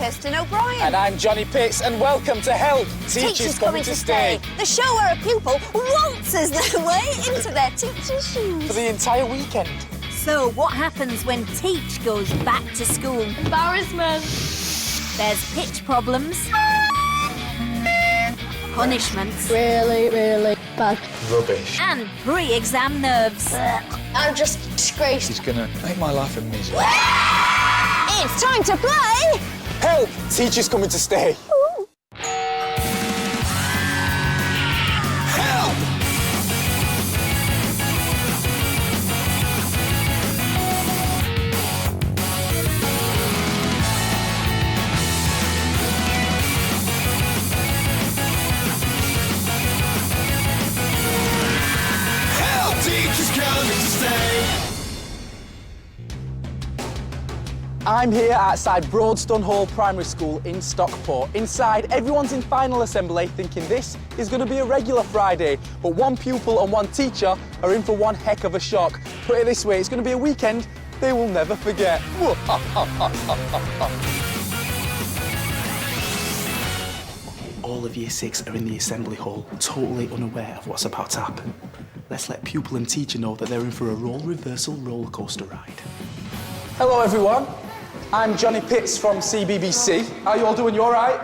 Kirsten O'Brien. And I'm Johnny Pitts, and welcome to Help! Teachers Coming to Stay. The show where a pupil waltzes their way into their teacher's shoes. For the entire weekend. So, what happens when Teach goes back to school? Embarrassment. There's pitch problems. Punishments. Really bad. Rubbish. And pre-exam nerves. I'm just disgraced. He's gonna make my life a misery. It's time to play! Help! Teachers Coming to Stay. Help! Help! Teachers Coming to Stay. I'm here outside Broadstone Hall Primary School in Stockport. Inside, everyone's in final assembly thinking this is going to be a regular Friday, but one pupil and one teacher are in for one heck of a shock. Put it this way, it's going to be a weekend they will never forget. All of Year 6 are in the assembly hall, totally unaware of what's about to happen. Let's let pupil and teacher know that they're in for a role reversal roller coaster ride. Hello everyone, I'm Johnny Pitts from CBBC. How you all doing, you all right?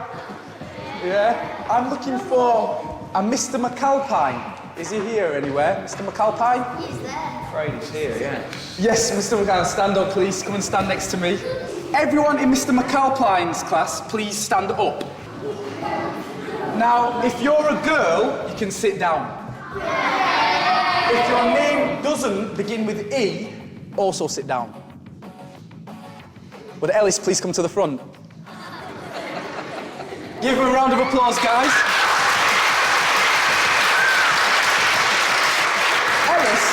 Yeah? I'm looking for a Mr. McAlpine. Is he here anywhere? Mr. McAlpine? He's there. Afraid he's here, yeah. Yes, Mr. McAlpine, stand up please, come and stand next to me. Everyone in Mr. McAlpine's class, please stand up. Now, if you're a girl, you can sit down. If your name doesn't begin with E, also sit down. Would Ellis please come to the front? Give him a round of applause, guys. Ellis,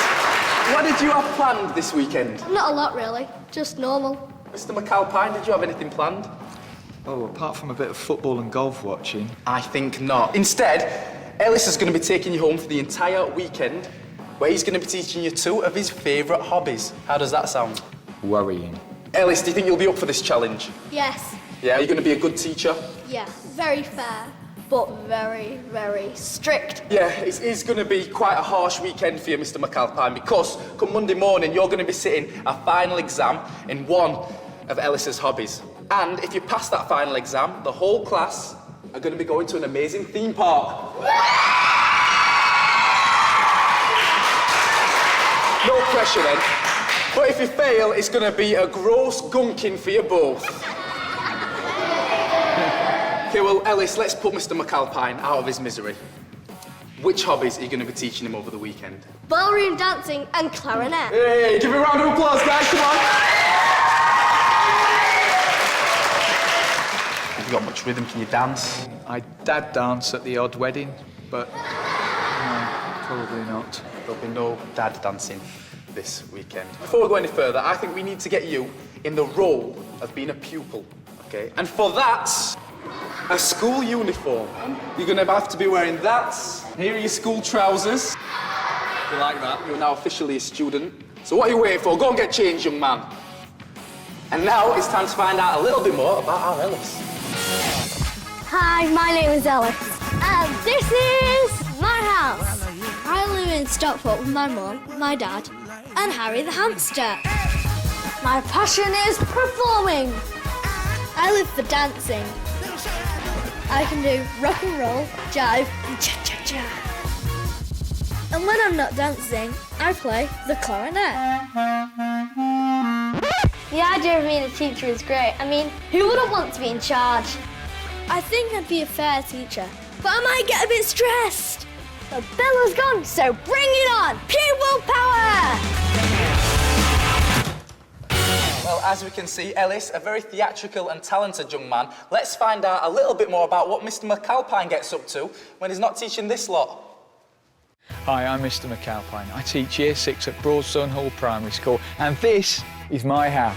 what did you have planned this weekend? Not a lot, really. Just normal. Mr. McAlpine, did you have anything planned? Oh, apart from a bit of football and golf watching. I think not. Instead, Ellis is going to be taking you home for the entire weekend, where he's going to be teaching you 2 of his favourite hobbies. How does that sound? Worrying. Ellis, do you think you'll be up for this challenge? Yes. Yeah? Are you going to be a good teacher? Yeah. Very fair, but very strict. Yeah, it is going to be quite a harsh weekend for you, Mr. McAlpine, because come Monday morning, you're going to be sitting a final exam in one of Ellis's hobbies. And if you pass that final exam, the whole class are going to be going to an amazing theme park. No pressure then. But if you fail, it's going to be a gross gunking for you both. Okay, well, Ellis, let's put Mr. McAlpine out of his misery. Which hobbies are you going to be teaching him over the weekend? Ballroom dancing and clarinet. Hey, give me a round of applause, guys, come on. Have you got much rhythm? Can you dance? I dad dance at the odd wedding, but no, probably not. There'll be no dad dancing this weekend. Before we go any further, I think we need to get you in the role of being a pupil, okay? And for that, a school uniform. You're going to have to be wearing that. Here are your school trousers. You like that? You're now officially a student. So what are you waiting for? Go and get changed, young man. And now it's time to find out a little bit more about our Ellis. Hi, my name is Ellis. And this is my house. I live in Stockport with my mum, my dad, and Harry the hamster. My passion is performing. I live for dancing. I can do rock and roll, jive, and cha-cha-cha. And when I'm not dancing, I play the clarinet. The idea of being a teacher is great. I mean, who wouldn't want to be in charge? I think I'd be a fair teacher, but I might get a bit stressed. The bell has gone, so bring it on! Pupil power! Well, as we can see, Ellis, a very theatrical and talented young man. Let's find out a little bit more about what Mr. McAlpine gets up to when he's not teaching this lot. Hi, I'm Mr. McAlpine. I teach Year 6 at Broadstone Hall Primary School, and this is my house.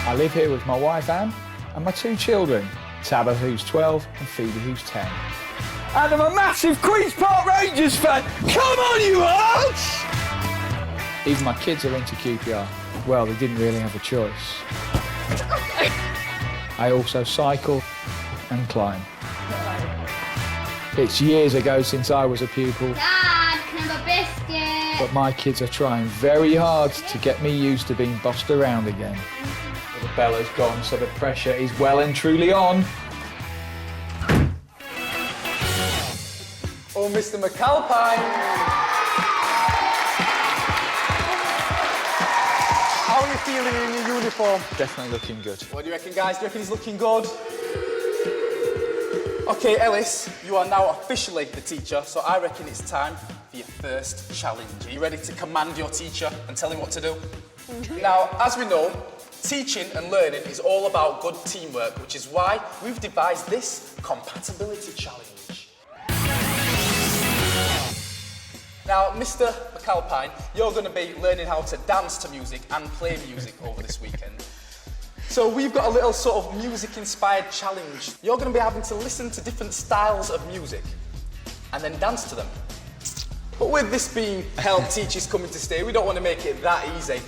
I live here with my wife, Anne, and my 2 children, Tabitha, who's 12, and Phoebe, who's 10. And I'm a massive Queen's Park Rangers fan! Come on, you hearts! Even my kids are into QPR. Well, they didn't really have a choice. I also cycle and climb. It's years ago since I was a pupil, Dad, can I have a biscuit? but my kids are trying very hard to get me used to being bossed around again. The bell has gone, so the pressure is well and truly on. Oh, Mr. McAlpine! How are you feeling in your uniform? Definitely looking good. What do you reckon, guys? Do you reckon he's looking good? Okay, Ellis, you are now officially the teacher, so I reckon it's time for your first challenge. Are you ready to command your teacher and tell him what to do? Now, as we know, teaching and learning is all about good teamwork, which is why we've devised this compatibility challenge. Now, Mr. McAlpine, you're going to be learning how to dance to music and play music over this weekend. So we've got a little sort of music-inspired challenge. You're going to be having to listen to different styles of music and then dance to them. But with this being Help Teachers Coming to Stay, we don't want to make it that easy.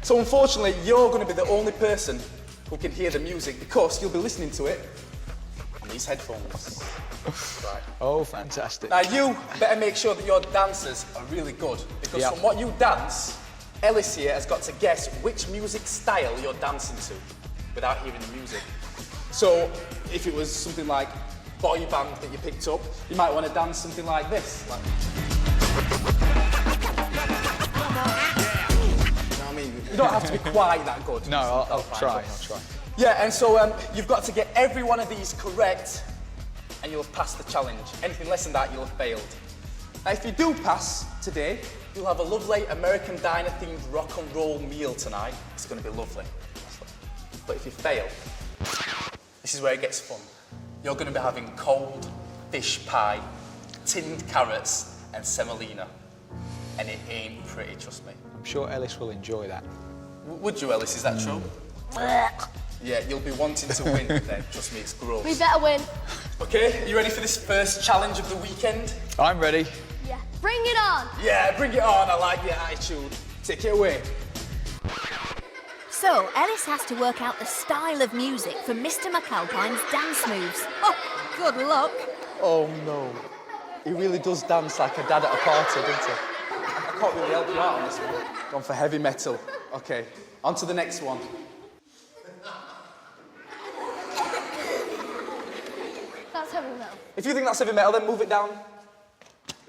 So unfortunately, you're going to be the only person who can hear the music because you'll be listening to it on these headphones. Right. Oh, fantastic. Now you better make sure that your dancers are really good because from what you dance, Ellis here has got to guess which music style you're dancing to without hearing the music. So if it was something like boy band that you picked up, you might want to dance something like this. Like... You know what I mean? You don't have to be quite that good. No, I'll try. Yeah, and so you've got to get every one of these correct and you'll have passed the challenge. Anything less than that, you'll have failed. Now, if you do pass today, you'll have a lovely American diner-themed rock and roll meal tonight. It's going to be lovely. But if you fail, this is where it gets fun. You're going to be having cold fish pie, tinned carrots, and semolina. And it ain't pretty, trust me. I'm sure Ellis will enjoy that. Would you, Ellis? Is that true? Yeah, you'll be wanting to win then. Trust me, it's gross. We better win. Okay, are you ready for this first challenge of the weekend? I'm ready. Yeah. Bring it on. Yeah, bring it on. I like your attitude. Take it away. So, Ellis has to work out the style of music for Mr. McAlpine's dance moves. Oh, good luck. Oh no. He really does dance like a dad at a party, doesn't he? I can't really help you out on this one. Gone for heavy metal. Okay, on to the next one. That's heavy metal. If you think that's heavy metal, then move it down.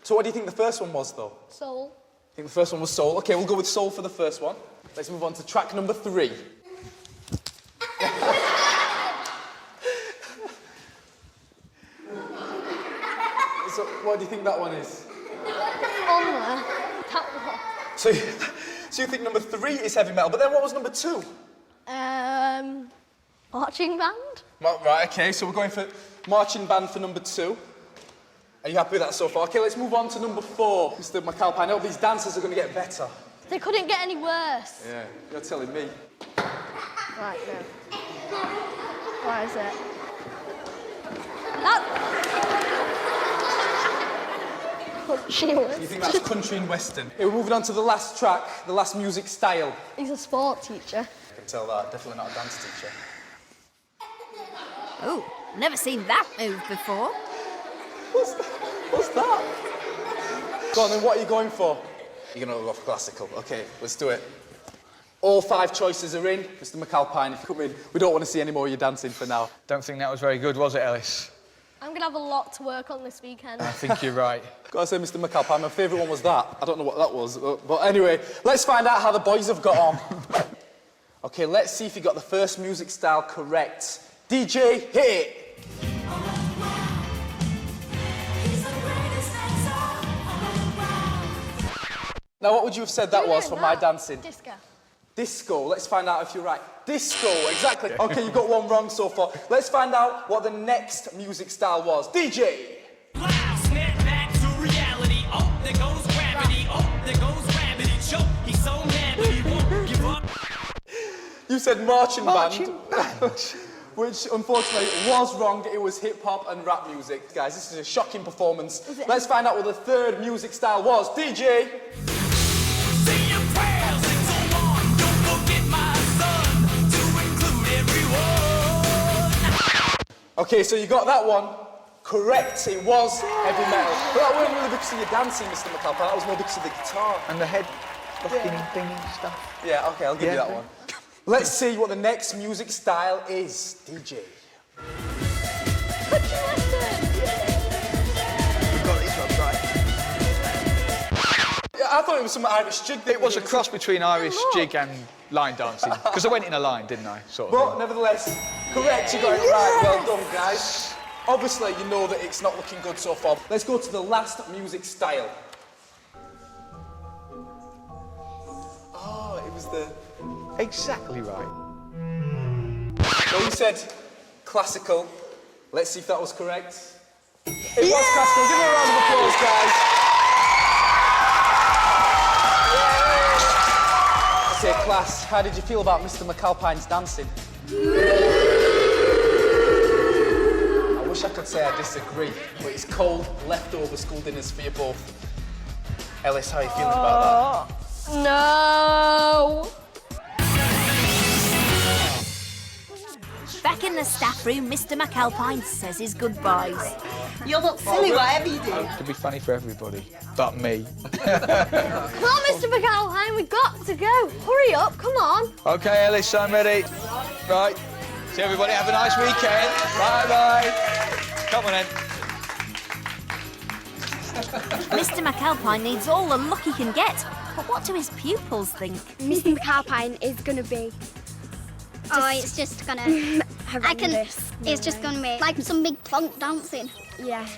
So what do you think the first one was, though? Soul. I think the first one was soul. Okay, we'll go with soul for the first one. Let's move on to track number 3. So what do you think that one is? On there. Tap the hop. So you think number 3 is heavy metal, but then what was number 2? Marching band. Right, okay, so we're going for marching band for number 2. Are you happy with that so far? Okay, let's move on to number 4. Mr. McAlpine, I know these dancers are going to get better. They couldn't get any worse. Yeah, you're telling me. Right, no. Why is it? That... Country West. You think that's country and western? Okay, we're moving on to the last track, the last music style. He's a sport teacher. I can tell that, definitely not a dance teacher. Oh, never seen that move before. What's that? Go on then, what are you going for? You're going to go for classical. Okay, let's do it. All 5 choices are in. Mr. McAlpine, if you come in, we don't want to see any more of you dancing for now. Don't think that was very good, was it, Ellis? I'm going to have a lot to work on this weekend. I think you're right. Gotta say, Mr. McAlpine, my favourite one was that. I don't know what that was, but anyway, let's find out how the boys have got on. Okay, let's see if you got the first music style correct. DJ, hit it! Now, what would you have said that was for my dancing? Disco. Disco. Let's find out if you're right. Disco, exactly. Okay, you got one wrong so far. Let's find out what the next music style was. DJ! Wow, snap back to reality. Oh, there goes gravity. Oh, there goes gravity. Choke. He's so mad, but he won't give up. You said marching Marching band. Which, unfortunately, was wrong. It was hip-hop and rap music. Guys, this is a shocking performance. Let's find out what the third music style was. DJ! Say your prayers, it's so on. Don't forget my son to include everyone. Okay, so you got that one correct. It was heavy metal. But that wasn't really because of your dancing, Mr. McAlpine. That was more because of the guitar. And the head fucking thingy stuff. Yeah, okay, I'll give you that one. Let's see what the next music style is, DJ. I thought it was some Irish jig. It was a cross between Irish jig and line dancing. Because I went in a line, didn't I? Sort of But thing. nevertheless, correct, you got it right. Well done, guys. Obviously, you know that it's not looking good so far. Let's go to the last music style. Oh, it was the... Exactly right. So you said classical. Let's see if that was correct. It was classical. Give me a round of applause, guys. Okay, class, how did you feel about Mr. McAlpine's dancing? I wish I could say I disagree, but it's cold, leftover school dinners for you both. Ellis, how are you feeling about that? No. Back in the staff room, Mr. McAlpine says his goodbyes. You'll look silly whatever you do. To be funny for everybody, but me. Come on, Mr. McAlpine, we've got to go. Hurry up, come on. Okay, Ellis, I'm ready. Right. See everybody, have a nice weekend. Bye-bye. Come on then. Mr. McAlpine needs all the luck he can get. But what do his pupils think? Mr. McAlpine is going to be... It's just gonna... It's just gonna be like some big plonk dancing. Yeah.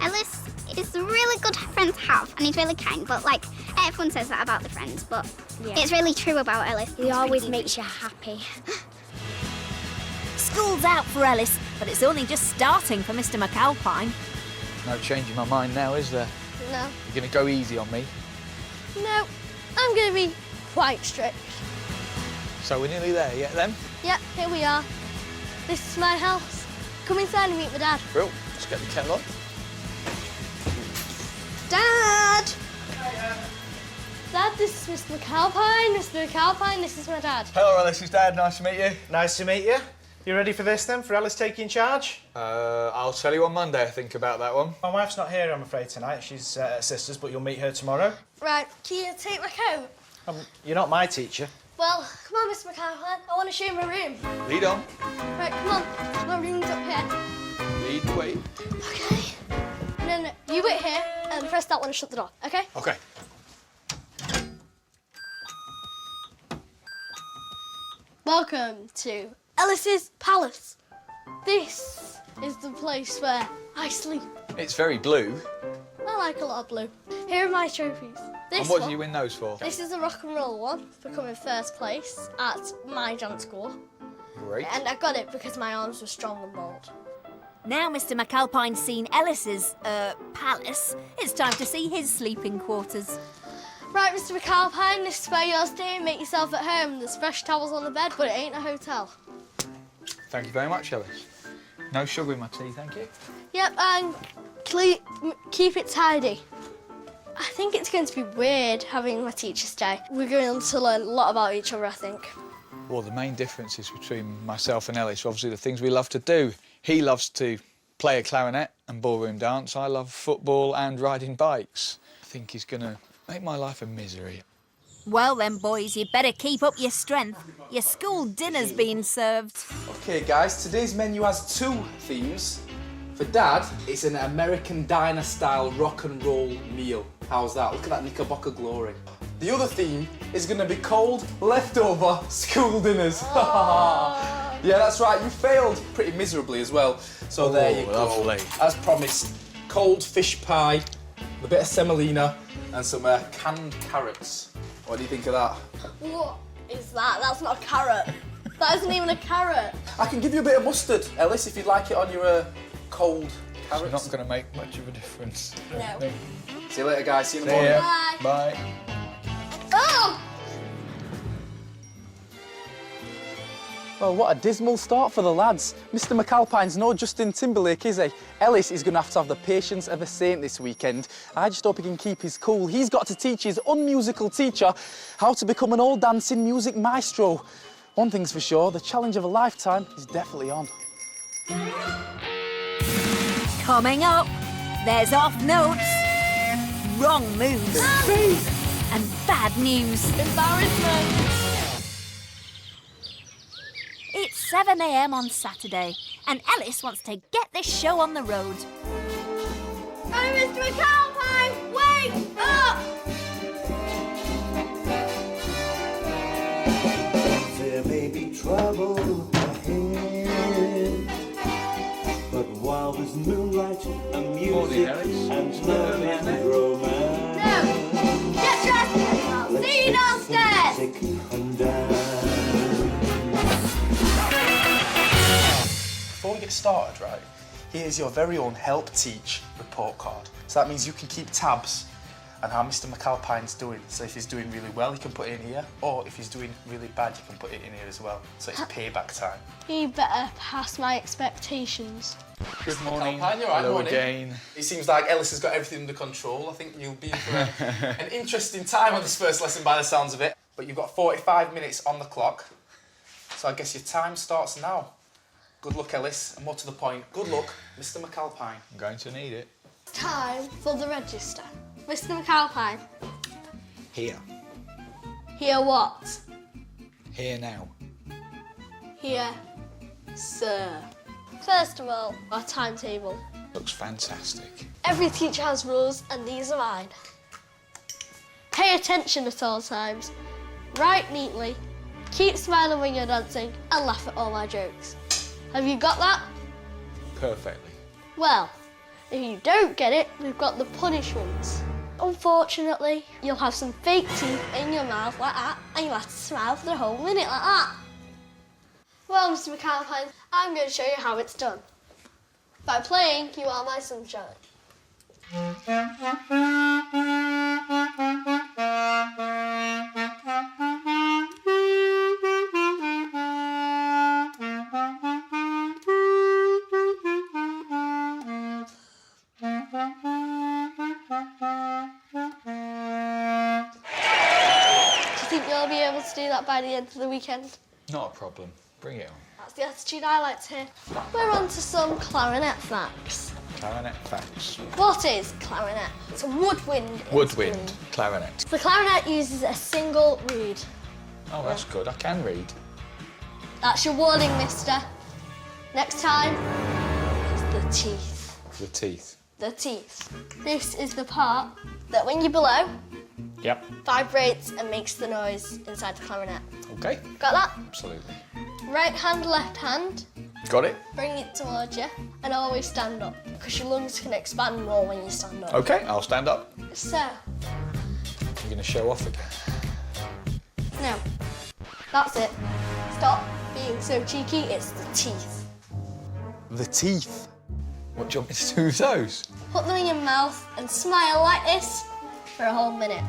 Ellis is a really good friend to have, and he's really kind, but like, everyone says that about the friends, but it's really true about Ellis. He always makes you happy. School's out for Ellis, but it's only just starting for Mr. McAlpine. No changing my mind now, is there? No. You're going to go easy on me? No, I'm going to be quite strict. So we're nearly there, yeah, then? Yep, here we are. This is my house. Come inside and meet my dad. Real, let's get the kettle on. Dad! Dad, this is Mr. McAlpine. Mr. McAlpine, this is my dad. Hello, Ellis, it's Dad. Nice to meet you. Nice to meet you. You ready for this then, for Alice taking charge? I'll tell you on Monday, I think, about that one. My wife's not here, I'm afraid, tonight. She's at sisters, but you'll meet her tomorrow. Right, can you take my coat? You're not my teacher. Well, come on, Mr. McAlpine. I want to show you my room. Lead on. Right, come on. My room's up here. Lead the way. Okay. No, you wait here and press that one and shut the door, okay? Okay. Welcome to Ellis's Palace. This is the place where I sleep. It's very blue. I like a lot of blue. Here are my trophies. This And what one, do you win those for? This is a rock and roll one for coming first place at my dance school. Great. And I got it because my arms were strong and bold. Now Mr. McAlpine's seen Ellis's, palace, it's time to see his sleeping quarters. Right, Mr. McAlpine, this is where you're staying. Make yourself at home. There's fresh towels on the bed, but it ain't a hotel. Thank you very much, Ellis. No sugar in my tea, thank you. Yep, and keep it tidy. I think it's going to be weird having my teacher stay. We're going to learn a lot about each other, I think. Well, the main differences between myself and Ellis are obviously the things we love to do. He loves to play a clarinet and ballroom dance. I love football and riding bikes. I think he's going to make my life a misery. Well then, boys, you better keep up your strength. Your school dinner's being served. Okay, guys, today's menu has two themes. For Dad, it's an American diner-style rock and roll meal. How's that? Look at that Knickerbocker glory. The other theme is going to be cold, leftover school dinners. Yeah, that's right. You failed pretty miserably as well. So there you go. Lovely. As promised, cold fish pie, a bit of semolina, and some canned carrots. What do you think of that? What is that? That's not a carrot. That isn't even a carrot. I can give you a bit of mustard, Ellis, if you'd like it on your cold carrots. It's not going to make much of a difference. No. See you later, guys. See you in the See morning. ya. Bye. Bye. Oh! Well, what a dismal start for the lads. Mr. McAlpine's no Justin Timberlake, is he? Ellis is going to have the patience of a saint this weekend. I just hope he can keep his cool. He's got to teach his unmusical teacher how to become an old dancing music maestro. One thing's for sure, the challenge of a lifetime is definitely on. Coming up, there's off notes, wrong moves, and bad news. Embarrassment. It's 7 a.m. on Saturday, and Ellis wants to get this show on the road. Oh, Mr. McAlpine, wake up! There may be trouble ahead, but while there's moonlight and music and love and romance, No, get dressed. See you downstairs. take on down. Before we get started, right, here's your very own Help Teach report card. So that means you can keep tabs on how Mr. McAlpine's doing. So if he's doing really well, you can put it in here, or if he's doing really bad, you can put it in here as well. So it's payback time. You better pass my expectations. Good morning. McAlpine, you all right? Hello Morning. again. It seems like Ellis has got everything under control. I think you'll be in for an interesting time on this first lesson by the sounds of it. But you've got 45 minutes on the clock. So I guess your time starts now. Good luck, Ellis, and more to the point, good luck, Mr. McAlpine. I'm going to need it. It's time for the register. Mr. McAlpine, Here. here what? Here now. Here, sir. First of all, our timetable. Looks fantastic. Every teacher has rules, and these are mine. Pay attention at all times. Write neatly. Keep smiling when you're dancing, and laugh at all my jokes. Have you got that? Perfectly. Well, if you don't get it, we've got the punishments. Unfortunately, you'll have some fake teeth in your mouth like that, and you'll have to smile for the whole minute like that. Well, Mr. McAlpine, I'm going to show you how it's done. By playing You Are My Sunshine. Do you think you'll be able to do that by the end of the weekend? Not a problem. Bring it on. That's the attitude I like to hear. We're on to some clarinet facts. Clarinet facts. What is clarinet? It's a woodwind Woodwind. instrument. Clarinet. The clarinet uses a single reed. Oh, that's good. I can read. That's your warning, mister. Next time, it's the teeth. The teeth. The teeth. This is the part that when you blow, Yep. vibrates and makes the noise inside the clarinet. Okay. Got that? Absolutely. Right hand, left hand. Got it? Bring it towards you and always stand up because your lungs can expand more when you stand up. Okay, I'll stand up. So, You're going to show off again. now, that's it. Stop being so cheeky, it's the teeth. The teeth. What do you want me to do with those? Put them in your mouth and smile like this for a whole minute.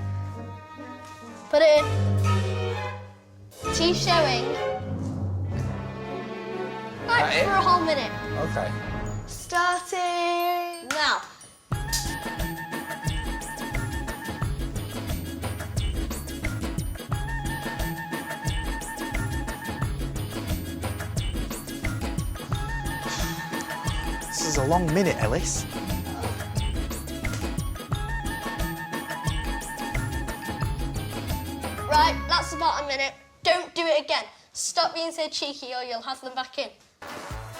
Put it in. Teeth showing. Like That it? for a whole minute. Okay. Starting now. This is a long minute, Ellis. Right, that's about a minute. Don't do it again. Stop being so cheeky or you'll have them back in.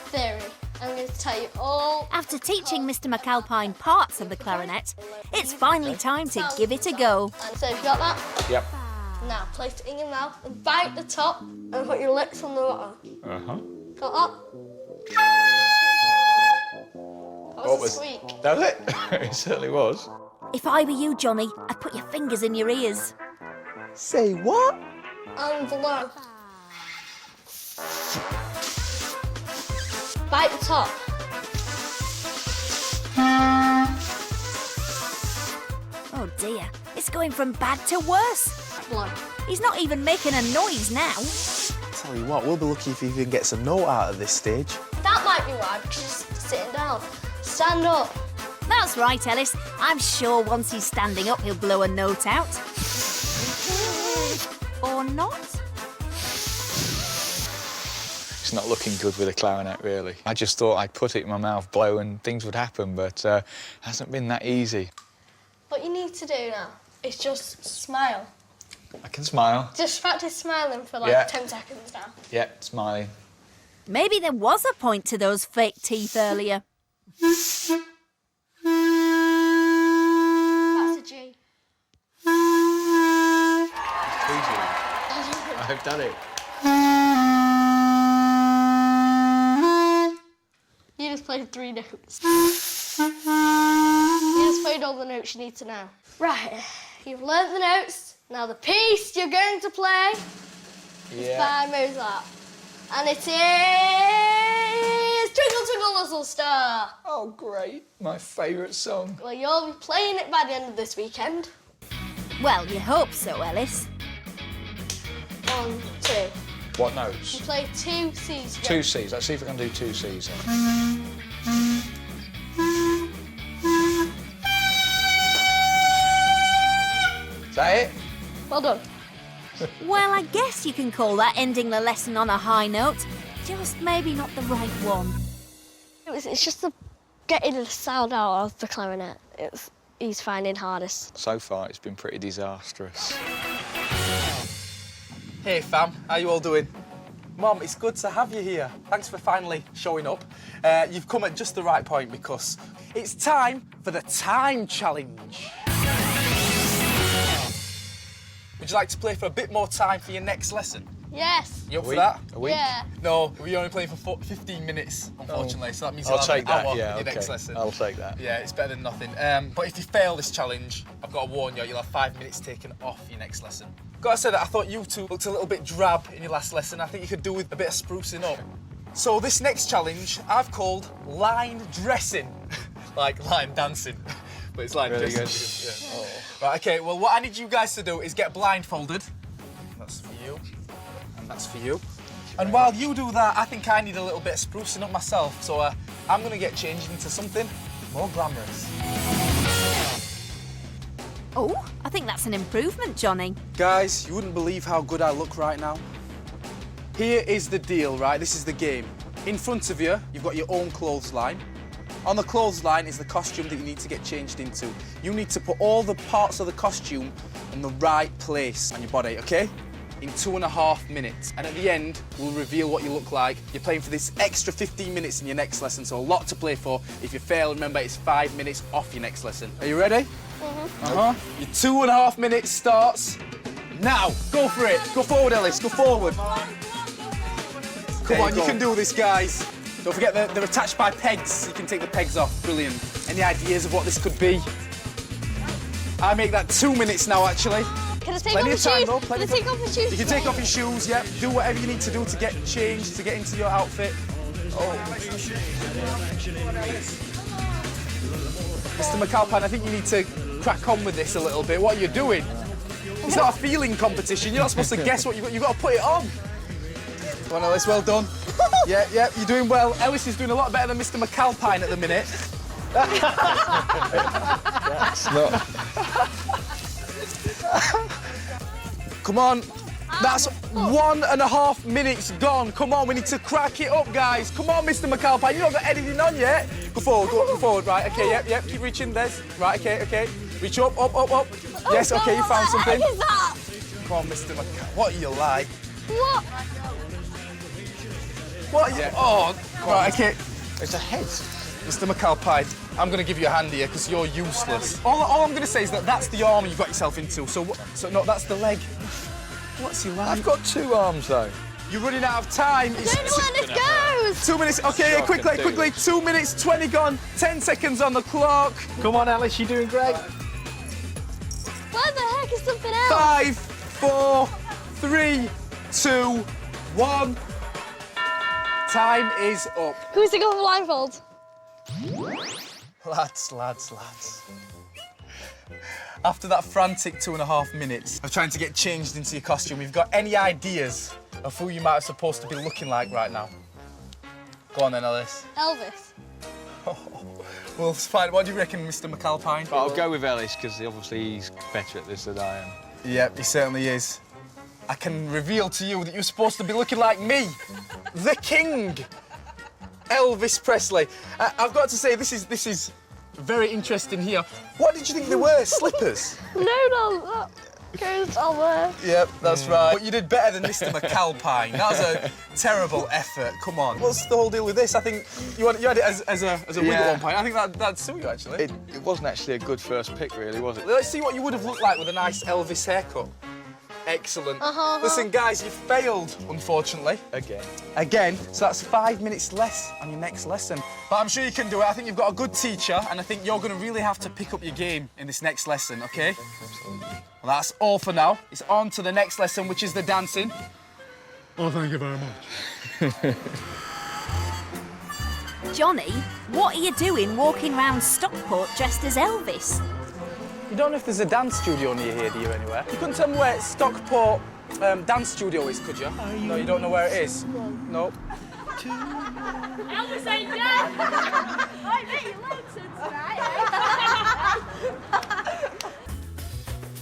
Theory. I'm going to tell you all. After teaching Mr. McAlpine parts of the clarinet, it's finally time to give it a go. And so, if you got that? Yep. Now, place it in your mouth and bite the top and put your lips on the bottom. Uh-huh. Got that? That What was a squeak. That was it? It certainly was. If I were you, Johnny, I'd put your fingers in your ears. Say what? And below. Bite the top. Oh dear, it's going from bad to worse. Below. He's not even making a noise now. Tell you what, we'll be lucky if he even gets a note out of this stage. That might be why, because he's sitting down. Stand up. That's right, Ellis. I'm sure once he's standing up, he'll blow a note out. Or not? It's not looking good with a clarinet, really. I just thought I'd put it in my mouth, blow, and things would happen, but it hasn't been that easy. What you need to do now is just smile. I can smile. Just practice smiling for like Yeah. 10 seconds now. Yep, smiling. Maybe there was a point to those fake teeth earlier. That's a G. Easy. I've done it. You just played 3 notes. You just played all the notes you need to know. Right, you've learnt the notes. Now the piece you're going to play is by Mozart. And it is Twinkle Twinkle Little Star. Oh, great. My favourite song. Well, you'll be playing it by the end of this weekend. Well, you hope so, Ellis. 1, 2. What notes? You play 2 C's. 2 C's. Let's see if I can do 2 C's then. Is that it? Well done. Well, I guess you can call that ending the lesson on a high note. Just maybe not the right one. It's just the getting the sound out of the clarinet. He's finding hardest. So far, it's been pretty disastrous. Hey fam, how you all doing? Mom, it's good to have you here. Thanks for finally showing up. You've come at just the right point because it's time for the time challenge. Would you like to play for a bit more time for your next lesson? Yes. You up for that? A week? Yeah. No, we're only playing for 15 minutes, unfortunately, so that means I'll you'll have take an that, hour yeah, for your okay. next lesson. I'll take that. Yeah, it's better than nothing. But if you fail this challenge, I've got to warn you, you'll have 5 minutes taken off your next lesson. Gotta say that I thought you two looked a little bit drab in your last lesson. I think you could do with a bit of sprucing up. So this next challenge, I've called line dressing. Like line dancing, but it's line Really dressing. good. Yeah. Right, okay, well, what I need you guys to do is get blindfolded. That's for you, and that's for you. And while you do that, I think I need a little bit of sprucing up myself, so I'm gonna get changed into something more glamorous. Oh, I think that's an improvement, Johnny. Guys, you wouldn't believe how good I look right now. Here is the deal, right? This is the game. In front of you, you've got your own clothesline. On the clothesline is the costume that you need to get changed into. You need to put all the parts of the costume in the right place on your body, okay? In 2.5 minutes. And at the end, we'll reveal what you look like. You're playing for this extra 15 minutes in your next lesson, so a lot to play for. If you fail, remember, it's 5 minutes off your next lesson. Are you ready? Uh-huh. Your 2.5 minutes starts now. Go for it. Go forward, Ellis. Go forward. Come on, you can do this, guys. Don't forget they're attached by pegs. You can take the pegs off. Brilliant. Any ideas of what this could be? I make that 2 minutes now, actually. Can I take Plenty off of the time, shoes? though. Can I take off the shoes? You can take off your shoes, yep. Do whatever you need to do to get changed, to get into your outfit. Oh. Mr. McAlpine, I think you need to crack on with this a little bit. What are you doing? It's not a feeling competition. You're not supposed to guess what you've got to put it on. Come on, Ellis, well done. Yeah, you're doing well. Ellis is doing a lot better than Mr. McAlpine at the minute. It's not. Come on. That's 1.5 minutes gone. Come on, we need to crack it up, guys. Come on, Mr. McAlpine. You've not got anything on yet. Go forward, go forward. Right, okay, yep. Keep reaching, Des. Right, okay. Reach up. Yes, okay, you found something. What is that? Come on, Mr. McAlpine. What are you like? What? What are you... Oh, right, okay. It's a head. Mr. McAlpine, I'm going to give you a hand here because you're useless. All I'm going to say is that that's the arm you've got yourself into. So no, that's the leg. What's he like? I've got 2 arms, though. You're running out of time. I don't know where this goes. 2 minutes. Okay, Sure, I can do quickly. 2 minutes 20 gone. 10 seconds on the clock. Come on, Alice, you're doing great. Where the heck is something else? 5, 4, 3, 2, 1. Time is up. Who's the got blindfold? Lads. After that frantic 2.5 minutes of trying to get changed into your costume, you've got any ideas of who you might have supposed to be looking like right now? Go on then, Ellis. Elvis. Well, fine. What do you reckon, Mr. McAlpine? But I'll go with Ellis, because obviously he's better at this than I am. Yep, he certainly is. I can reveal to you that you're supposed to be looking like me. the king, Elvis Presley. I've got to say, this is very interesting here. What did you think they were? Slippers? No, that goes over. Yep, that's right. But you did better than Mr. McAlpine. That was a terrible effort. Come on. What's the whole deal with this? I think you had it as a wig at one point. I think that'd suit you, actually. It wasn't actually a good first pick, really, was it? Let's see what you would have looked like with a nice Elvis haircut. Excellent. Listen, guys, you failed, unfortunately. Again, so that's 5 minutes less on your next lesson. But I'm sure you can do it. I think you've got a good teacher, and I think you're going to really have to pick up your game in this next lesson, OK? Absolutely. Well, that's all for now. It's on to the next lesson, which is the dancing. Oh, thank you very much. Johnny, what are you doing walking round Stockport dressed as Elvis? You don't know if there's a dance studio near here, do you, anywhere? You couldn't tell me where Stockport dance studio is, could you? No, you don't know where it is? No. Elvis ain't dead! I bet you loads tonight,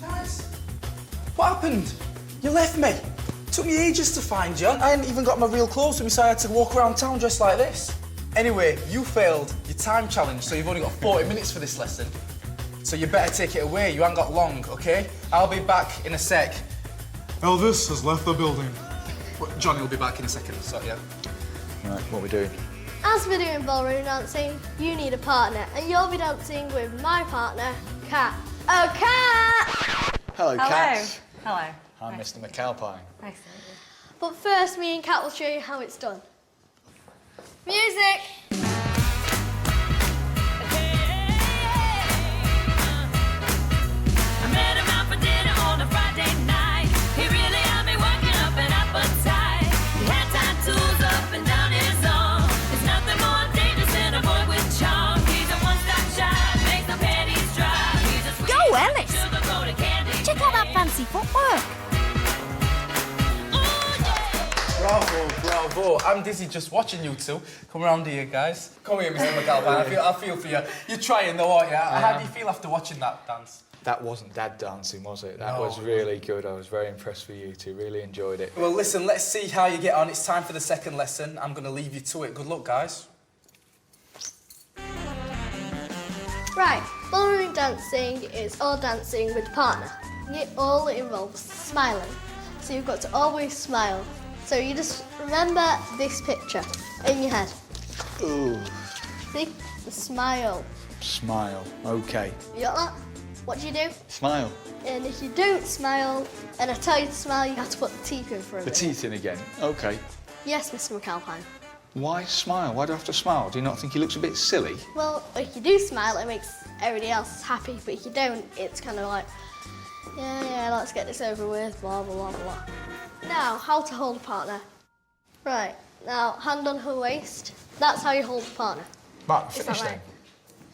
Guys, what happened? You left me. Took me ages to find you. I hadn't even got my real clothes with me, so I had to walk around town dressed like this. Anyway, you failed your time challenge, so you've only got 40 minutes for this lesson. So you better take it away. You haven't got long, OK? I'll be back in a sec. Elvis has left the building. Johnny will be back in a second, so yeah. Right, what are we doing? As we're doing ballroom dancing, you need a partner, and you'll be dancing with my partner, Kat. Oh, Kat! Hello, Kat. Hello. I'm Mr. McAlpine. Nice to meet you. But first, me and Kat will show you how it's done. Music! I met him out for dinner on a Friday night. He really had me working up an appetite. He had tattoos up and down his arm. There's nothing more dangerous than a boy with charm. He's a one-stop shop, makes the panties dry. He's a sweet Go, Ellis! sugar-coated candy. Check out that fancy footwork. Bravo, bravo. I'm dizzy just watching you two. Come around here, guys. Come here, Mr. McAlpine. I feel for you. You're trying though, aren't you? How do you feel after watching that dance? That wasn't dad dancing, was it? That No. was really good. I was very impressed with you two. Really enjoyed it. Well, listen, let's see how you get on. It's time for the second lesson. I'm going to leave you to it. Good luck, guys. Right, ballroom dancing is all dancing with partner. All it involves smiling. So you've got to always smile. So you just remember this picture in your head. Ooh. See? The smile. Smile. OK. You got that? What do you do? Smile. And if you don't smile, and I tell you to smile, you have to put the teeth in for a The bit. teeth in again. OK. Yes, Mr. McAlpine. Why smile? Why do I have to smile? Do you not think he looks a bit silly? Well, if you do smile, it makes everybody else happy, but if you don't, it's kind of like, yeah, let's get this over with, blah, blah, blah, blah. Now, how to hold a partner. Right, now, hand on her waist. That's how you hold a partner. Right, Is that finish right?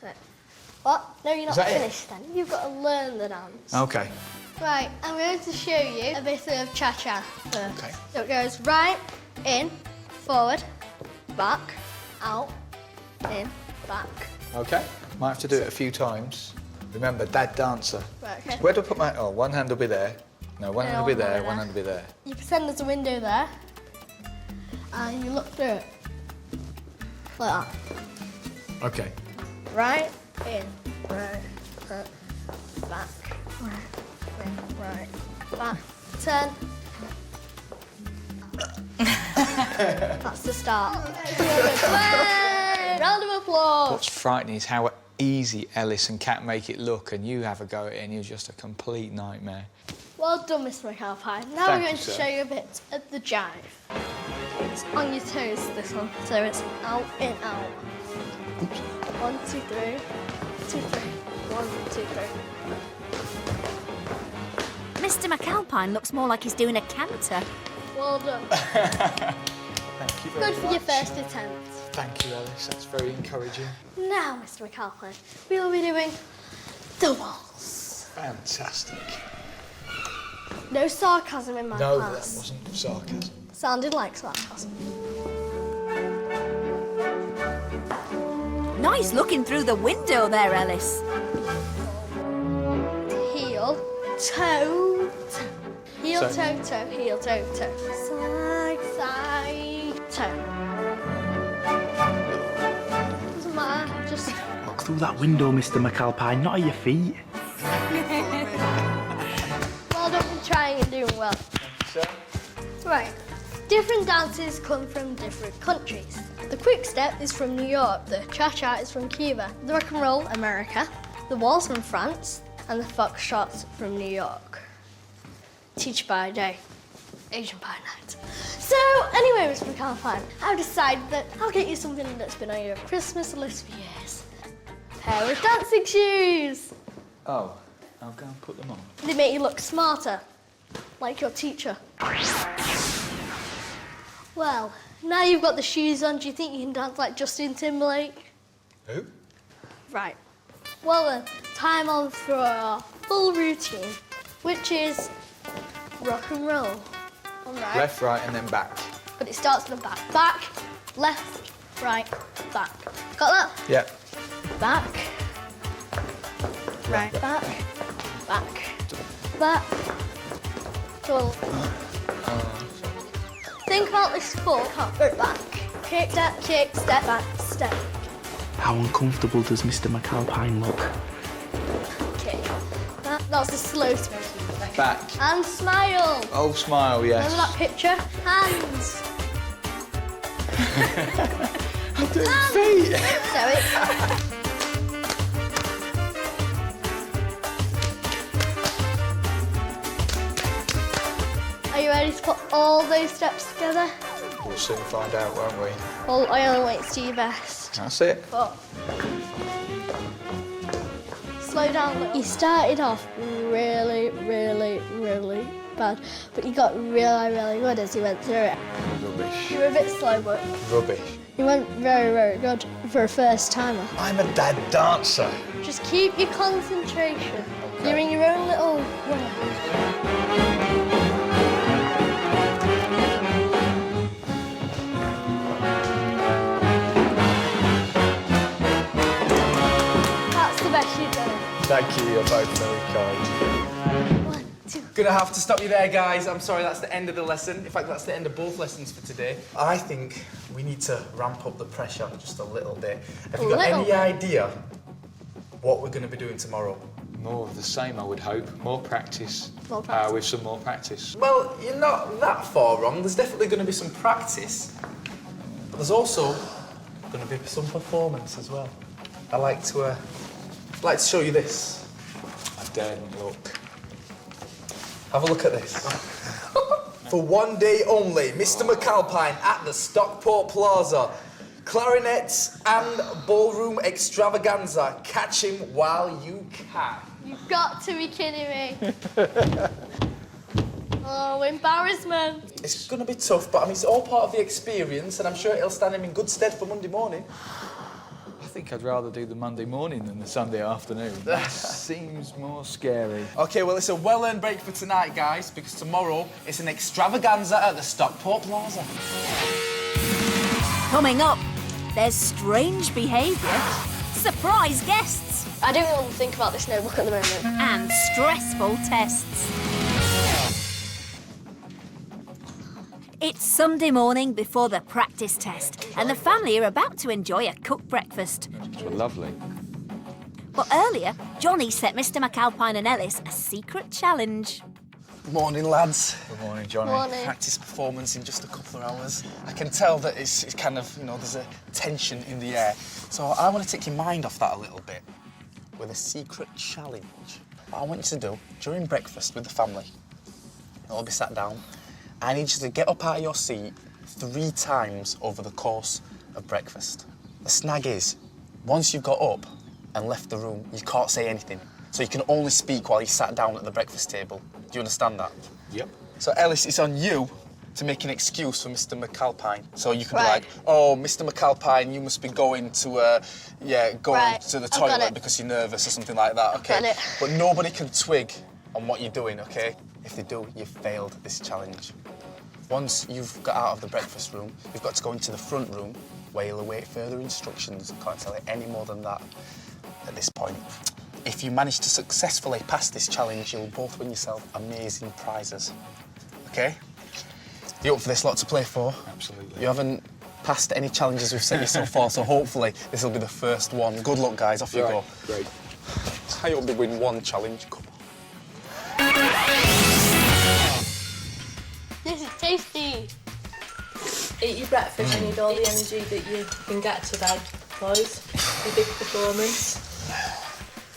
then. Right. What? No, you're not that it? finished then. You've got to learn the dance. OK. Right, I'm going to show you a bit of cha-cha first. Okay. So it goes right, in, forward, back, out, in, back. OK. Might have to do it a few times. Remember, dad dancer. Right, okay. Where do I put my... Oh, one hand will be there. No, one hand will be one there, hand one there. hand will be there. You pretend there's a window there, and you look through it. Like that. OK. Right, in, right, back, right, in, right, back, turn. That's the start. Yay! Round of applause. What's frightening is how easy Ellis and Kat make it look, and you have a go at it and you're just a complete nightmare. Well done, Mr. McAlpine. Now Thank we're you, going to sir. show you a bit of the jive. It's on your toes, this one. So it's out, in, out. 1, 2, 3. 2, 3. 1, 2, 3. Mr. McAlpine looks more like he's doing a canter. Well done. Thank you very Good much. for your first attempt. Thank you, Ellis. That's very encouraging. Now, Mr. McAlpine, we will be doing the waltz. Fantastic. No sarcasm in my No, that class. wasn't sarcasm. Sounded like sarcasm. Nice looking through the window there, Ellis. Heel, toe, toe. Heel, So- toe, toe. Heel, toe, toe. Side, side, toe. through that window, Mr. McAlpine, not at your feet. Well done for trying and doing well. Right. Different dances come from different countries. The quick step is from New York, the cha-cha is from Cuba, the rock and roll, America, the waltz from France, and the foxtrots from New York. Teach by day, Asian by night. So, anyway, Mr. McAlpine, I've decided that I'll get you something that's been on your Christmas list for years. A pair of dancing shoes. Oh, I'll go and put them on. They make you look smarter, like your teacher. Well, now you've got the shoes on, do you think you can dance like Justin Timberlake? Who? Right. Well then, time on for our full routine, which is rock and roll. All right. Left, right, and then back. But it starts in the back. Back, left, right, back. Got that? Yeah. Back. Right, back. Back. Back. Go. Think about this foot. Go back. Kick, step, back, step. How uncomfortable does Mr. McAlpine look? Okay. That's the slow speed. Back. And smile. Oh, smile, yes. Remember that picture? Hands. I'm doing feet. Sorry. Are you ready to put all those steps together? We'll soon find out, won't we? Well, I only want you to do your best. That's it. But slow down. Look. You started off really bad, but you got really good as you went through it. Rubbish. You were a bit slow, but Rubbish. you went very good for a first timer. I'm a dead dancer. Just keep your concentration. Okay. You're in your own little world. That's the best you've done. Thank you, you're both very kind. 1, 2. Gonna have to stop you there, guys. I'm sorry, that's the end of the lesson. In fact, that's the end of both lessons for today. I think we need to ramp up the pressure just a little bit. Have you got any idea what we're gonna be doing tomorrow? More of the same, I would hope. More practice. More practice. With some more practice. Well, you're not that far wrong. There's definitely gonna be some practice, but there's also gonna be some performance as well. I like to show you this. I daren't look. Have a look at this. For one day only, Mr. McAlpine at the Stockport Plaza. Clarinets and ballroom extravaganza. Catch him while you can. You've got to be kidding me. Oh, embarrassment. It's going to be tough, but I mean, it's all part of the experience, and I'm sure it'll stand him in good stead for Monday morning. I think I'd rather do the Monday morning than the Sunday afternoon. That seems more scary. Okay, well, it's a well-earned break for tonight, guys, because tomorrow it's an extravaganza at the Stockport Plaza. Coming up, there's strange behaviour, surprise guests, I don't want to think about this notebook at the moment. and stressful tests. It's Sunday morning before the practice test, and the family are about to enjoy a cooked breakfast. Well, lovely. But earlier, Johnny set Mr. McAlpine and Ellis a secret challenge. Morning, lads. Good morning, Johnny. Morning. Practice performance in just a couple of hours. I can tell that it's kind of, there's a tension in the air. So I want to take your mind off that a little bit with a secret challenge. What I want you to do during breakfast with the family, you'll all be sat down. I need you to get up out of your seat 3 times over the course of breakfast. The snag is, once you've got up and left the room, you can't say anything. So you can only speak while you sat down at the breakfast table. Do you understand that? Yep. So, Ellis, it's on you to make an excuse for Mr. McAlpine. So you can Right. be like, oh, Mr. McAlpine, you must be going to, Right, to the I've got toilet it. because you're nervous or something like that, okay? got it. But nobody can twig on what you're doing, okay? If they do, you've failed this challenge. Once you've got out of the breakfast room, you've got to go into the front room where you'll await further instructions. Can't tell you any more than that at this point. If you manage to successfully pass this challenge, you'll both win yourself amazing prizes. Okay? You up for this lot to play for? Absolutely. You haven't passed any challenges we've set you so far, so hopefully this will be the first one. Good luck, guys. Off you go. Great. I hope they win one challenge. Come on. This is tasty. Eat your breakfast and need all the energy that you can get today, boys. Your big performance.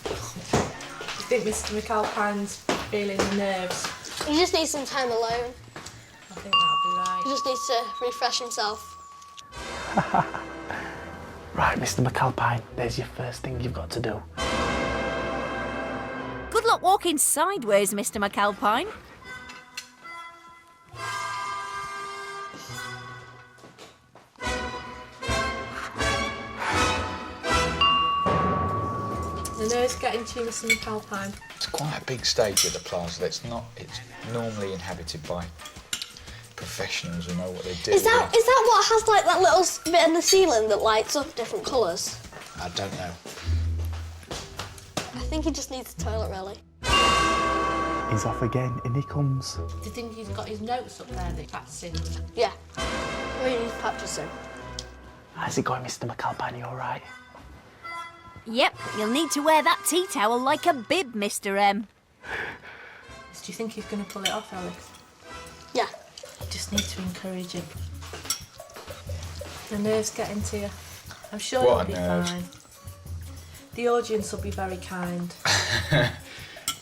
You think Mr McAlpine's feeling the nerves? He just needs some time alone. I think that'll be right. He just needs to refresh himself. Right, Mr McAlpine, there's your first thing you've got to do. Good luck walking sideways, Mr McAlpine. The nerves getting to you, Mr McAlpine. It's quite a big stage at the plaza. It's normally inhabited by professionals who know what they're doing. Is that what has like that little bit in the ceiling that lights up different colours? I don't know. I think he just needs the toilet, really. He's off again, in he comes. Do you think he's got his notes up there that he's practicing? Yeah. Really needs practicing. How's it going, Mr McAlpine? You all right? Yep, you'll need to wear that tea towel like a bib, Mr M. Do you think he's going to pull it off, Alex? Yeah. You just need to encourage him. The nerves getting to you. I'm sure What you'll be nerves? fine. The audience will be very kind.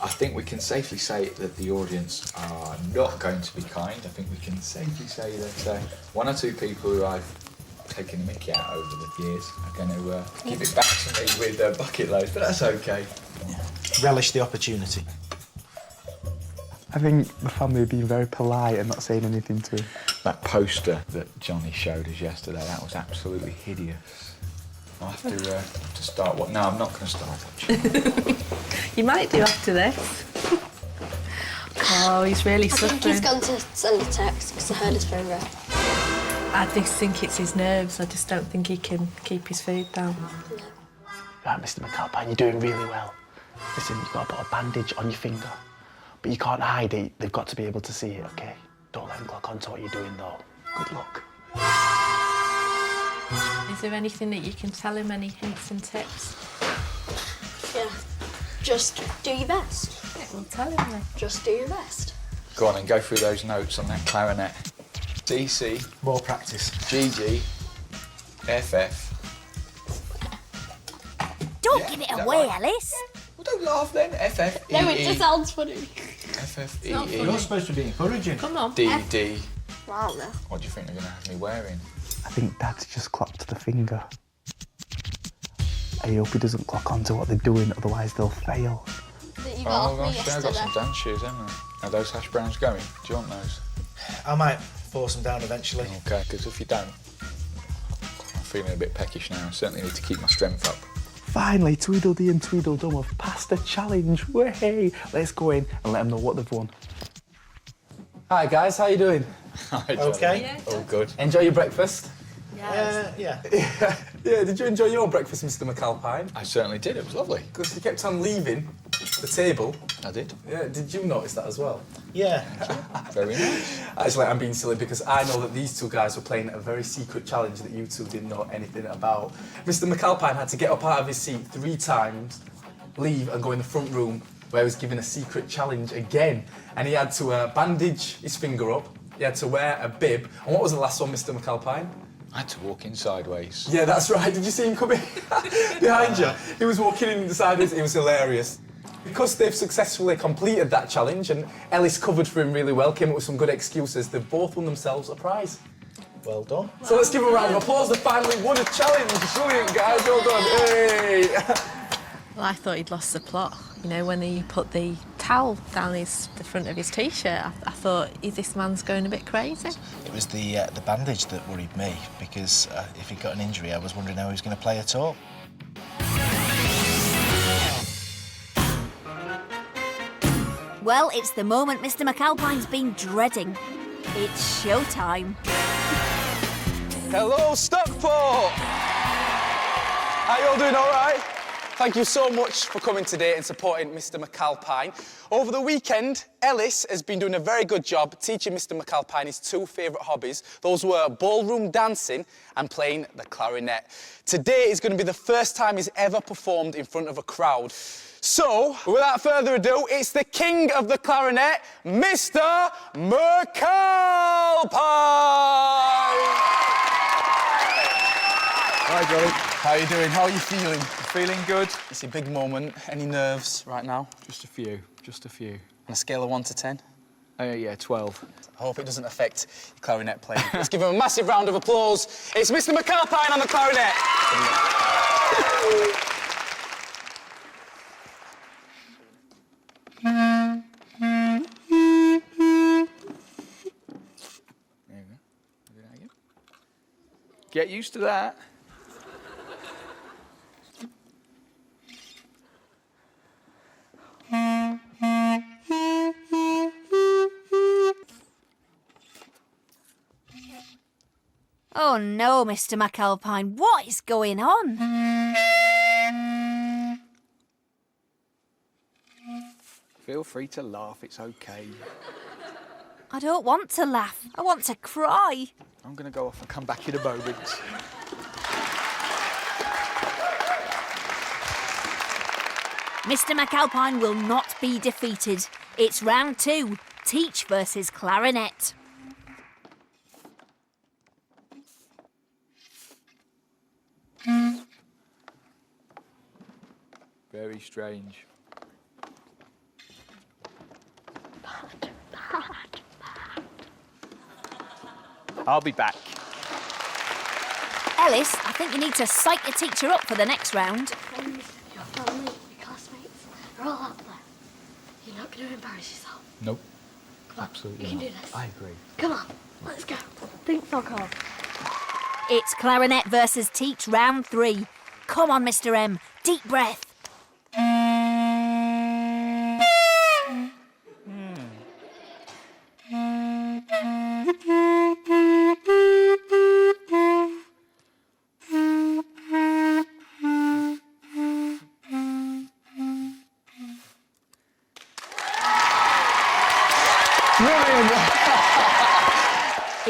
I think we can safely say that the audience are not going to be kind. I think we can safely say that one or two people who I've taken the mickey out over the years are going to give it back to me with bucket loads, but that's okay. Relish the opportunity. I think the family have been very polite and not saying anything to him. That poster that Johnny showed us yesterday, that was absolutely hideous. I'll have to start what? No, I'm not going to start watching. You might do after this. Oh, he's really I suffering. think he's gone to send a text because I heard his phone ring. I just think it's his nerves. I just don't think he can keep his food down. Right, Mr McAlpine, you're doing really well. Listen, you've got to put a bandage on your finger. But you can't hide it. They've got to be able to see it, OK? Don't let them clock on to what you're doing, though. Good luck. Is there anything that you can tell him? Any hints and tips? Yeah. Just do your best. Yeah, we'll tell him then. Just do your best. Go on and go through those notes on that clarinet. DC, More practice. GG, FF. Don't Yeah, give it is that away, right? Alice. Well, don't laugh then. FF, No, it just sounds funny. FF, not funny. You're supposed to be encouraging. Come on. DD. Wow, no. What do you think they're going to have me wearing? I think Dad's just clocked the finger. I hope he doesn't clock on to what they're doing, otherwise they'll fail. That you got off me I've got yesterday. some dance shoes, haven't I? Are those hash browns going? Do you want those? I might force them down eventually. Okay, because if you don't, I'm feeling a bit peckish now. I certainly need to keep my strength up. Finally, Tweedledee and Tweedledum have passed the challenge. Way! Let's go in and let them know what they've won. Hi, guys. How you doing? Hi, Johnny. Okay. Yeah, All good. Enjoy your breakfast? Yeah. Yeah, did you enjoy your breakfast, Mr McAlpine? I certainly did. It was lovely. Because you kept on leaving the table. I did. Yeah, did you notice that as well? Yeah. Very nice. Actually, I'm being silly because I know that these two guys were playing a very secret challenge that you two didn't know anything about. Mr McAlpine had to get up out of his seat 3 times, leave and go in the front room where he was given a secret challenge again. And he had to bandage his finger up, he had to wear a bib. And what was the last one, Mr McAlpine? I had to walk in sideways. Yeah, that's right. Did you see him coming behind you? He was walking in sideways. It was hilarious. Because they've successfully completed that challenge and Ellis covered for him really well, came up with some good excuses, they've both won themselves a prize. Well done. So let's give them a round of applause. They finally won a challenge. Brilliant, guys. Well done. Hey! Well, I thought he'd lost the plot. You know, when he put the towel down the front of his T-shirt, I thought, is this man's going a bit crazy? It was the bandage that worried me because if he got an injury, I was wondering how he was going to play at all. Well, it's the moment Mr McAlpine's been dreading. It's showtime. Hello, Stockport! How you all doing, all right? thank you so much for coming today and supporting Mr McAlpine. Over the weekend, Ellis has been doing a very good job teaching Mr McAlpine his two favourite hobbies. Those were ballroom dancing and playing the clarinet. Today is going to be the first time he's ever performed in front of a crowd. So, without further ado, it's the king of the clarinet, Mr McAlpine! Hi, Johnny. How are you doing? How are you feeling? Feeling good? It's a big moment. Any nerves right now? Just a few, just a few. On a scale of 1 to 10? Yeah, 12. I hope it doesn't affect your clarinet playing. Let's give him a massive round of applause. It's Mr McAlpine on the clarinet. There you go. Do that again. Get used to that. Oh no, Mr McAlpine, what is going on? Feel free to laugh, it's okay. I don't want to laugh, I want to cry. I'm going to go off and come back in a moment. Mr McAlpine will not be defeated. It's round 2, Teach versus Clarinet. Very strange. I'll be back. Ellis, I think you need to psych your teacher up for the next round. Friends, your family, your classmates, they're all out there. You're not going to embarrass yourself. Nope. Come on, Absolutely you can not. do this. I agree. Come on, let's go. Think fuck off. It's Clarinet versus Teach round 3. Come on, Mr M, deep breath.